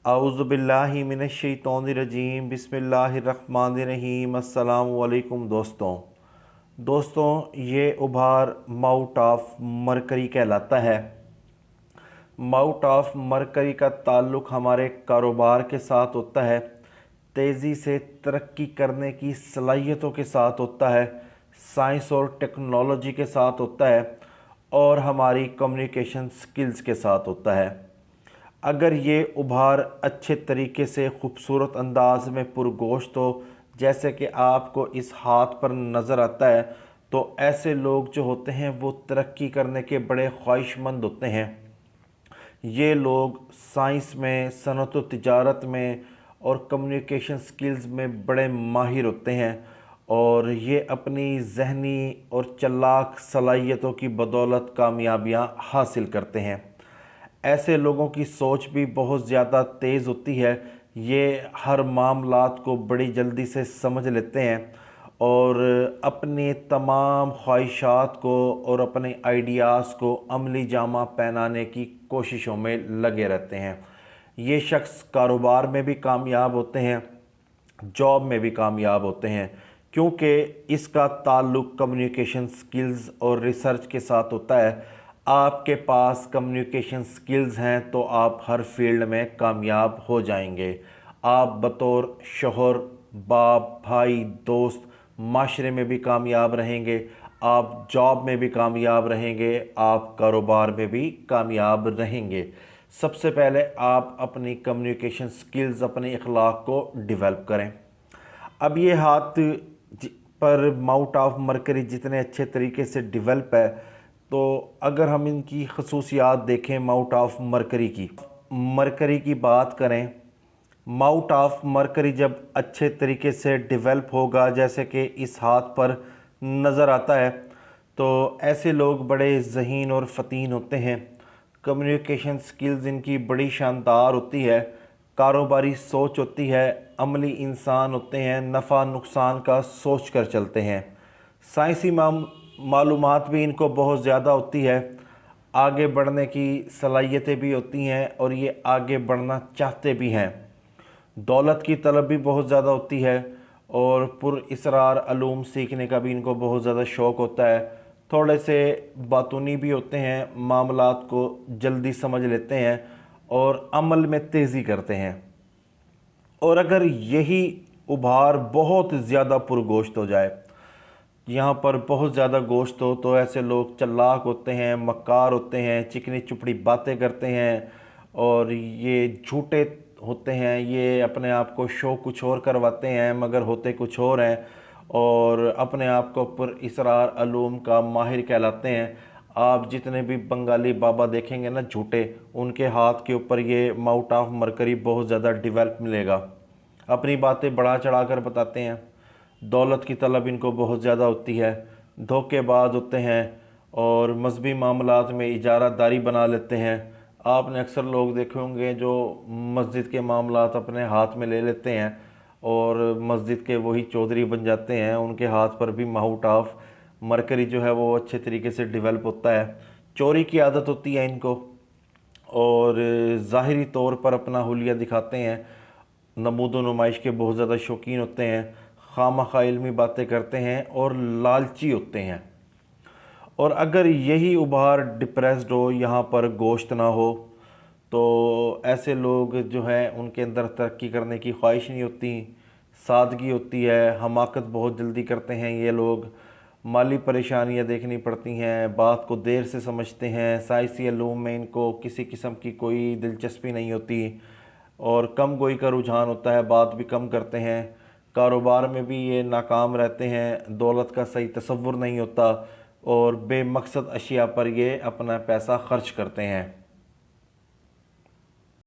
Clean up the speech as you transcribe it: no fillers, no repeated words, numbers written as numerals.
औज़ुबिल्लाहि मिनश्शैतानिर्रजीम बिस्मिल्लाहिर्रहमानिर्रहीम। अस्सलामु अलैकुम दोस्तों, ये उभार माउट ऑफ मरकरी कहलाता है। माउट ऑफ मरकरी का ताल्लुक़ हमारे कारोबार के साथ होता है, तेज़ी से तरक्की करने की सलाहियतों के साथ होता है, साइंस और टेक्नोलॉजी के साथ होता है और हमारी कम्युनिकेशन स्किल्स के साथ होता है। अगर ये उभार अच्छे तरीके से खूबसूरत अंदाज में पुरगोश्त हो, जैसे कि आपको इस हाथ पर नज़र आता है, तो ऐसे लोग जो होते हैं वो तरक्की करने के बड़े ख्वाहिशमंद होते हैं। ये लोग साइंस में, सनअत व तिजारत में और कम्युनिकेशन स्किल्स में बड़े माहिर होते हैं और ये अपनी जहनी और चालाक सलाहियतों की बदौलत कामयाबियां हासिल करते हैं। ऐसे लोगों की सोच भी बहुत ज़्यादा तेज़ होती है। ये हर मामलात को बड़ी जल्दी से समझ लेते हैं और अपने तमाम ख्वाहिशात को और अपने आइडियाज़ को अमली जामा पहनाने की कोशिशों में लगे रहते हैं। ये शख्स कारोबार में भी कामयाब होते हैं, जॉब में भी कामयाब होते हैं, क्योंकि इसका ताल्लुक़ कम्युनिकेशन स्किल्स और रिसर्च के साथ होता है। आपके पास कम्युनिकेशन स्किल्स हैं तो आप हर फील्ड में कामयाब हो जाएंगे। आप बतौर शोहर, बाप, भाई, दोस्त माशरे में भी कामयाब रहेंगे, आप जॉब में भी कामयाब रहेंगे, आप कारोबार में भी कामयाब रहेंगे। सबसे पहले आप अपनी कम्युनिकेशन स्किल्स, अपने इखलाक को डेवलप करें। अब ये हाथ पर माउट ऑफ मरकरी जितने अच्छे तरीके से डेवलप है, तो अगर हम इनकी खसूसियात देखें माउट ऑफ मरकरी की बात करें, माउट ऑफ मरकरी जब अच्छे तरीके से डेवलप होगा, जैसे कि इस हाथ पर नज़र आता है, तो ऐसे लोग बड़े ज़हीन और फ़तीन होते हैं। कम्युनिकेशन स्किल्स इनकी बड़ी शानदार होती है, कारोबारी सोच होती है, अमली इंसान होते हैं, नफ़ा नुकसान का सोच कर चलते हैं। साइंसी मालूमात भी इनको बहुत ज़्यादा होती है, आगे बढ़ने की सलाहियतें भी होती हैं और ये आगे बढ़ना चाहते भी हैं। दौलत की तलब भी बहुत ज़्यादा होती है और पुरअसरार अलूम सीखने का भी इनको बहुत ज़्यादा शौक़ होता है। थोड़े से बातूनी भी होते हैं, मामलात को जल्दी समझ लेते हैं और अमल में तेज़ी करते हैं। और अगर यही उभार बहुत ज़्यादा पुरगोश्त हो जाए, यहाँ पर बहुत ज़्यादा गोश्त हो, तो ऐसे लोग चालाक होते हैं, मक्कार होते हैं, चिकनी चुपड़ी बातें करते हैं और ये झूठे होते हैं। ये अपने आप को शो कुछ और करवाते हैं मगर होते कुछ और हैं और अपने आप को पुरअसरार अलूम का माहिर कहलाते हैं। आप जितने भी बंगाली बाबा देखेंगे ना झूठे, उनके हाथ के ऊपर ये माउट ऑफ मरकरी बहुत ज़्यादा डेवलप मिलेगा। अपनी बातें बढ़ा चढ़ा कर बताते हैं, दौलत की तलब इनको बहुत ज़्यादा होती है, धोखेबाज होते हैं और मजहबी मामलात में इजारादारी बना लेते हैं। आपने अक्सर लोग देखे होंगे जो मस्जिद के मामलात अपने हाथ में ले लेते हैं और मस्जिद के वही चौधरी बन जाते हैं। उनके हाथ पर भी माउट ऑफ मरकरी जो है वो अच्छे तरीके से डेवलप होता है। चोरी की आदत होती है इनको और ज़ाहिरी तौर पर अपना हुलिया दिखाते हैं, नमूद व नुमाइश के बहुत ज़्यादा शौकीन होते हैं, खामखा इल्मी बातें करते हैं और लालची होते हैं। और अगर यही उभार डिप्रेस्ड हो, यहाँ पर गोश्त ना हो, तो ऐसे लोग जो हैं उनके अंदर तरक्की करने की ख्वाहिश नहीं होती, सादगी होती है, हमाकत बहुत जल्दी करते हैं ये लोग, माली परेशानियाँ देखनी पड़ती हैं, बात को देर से समझते हैं, साइंसी अलूम में इनको किसी किस्म की कोई दिलचस्पी नहीं होती और कम गोई का रुझान होता है, बात भी कम करते हैं, कारोबार में भी ये नाकाम रहते हैं, दौलत का सही तसव्वुर नहीं होता और बेमकसद अशिया पर ये अपना पैसा खर्च करते हैं।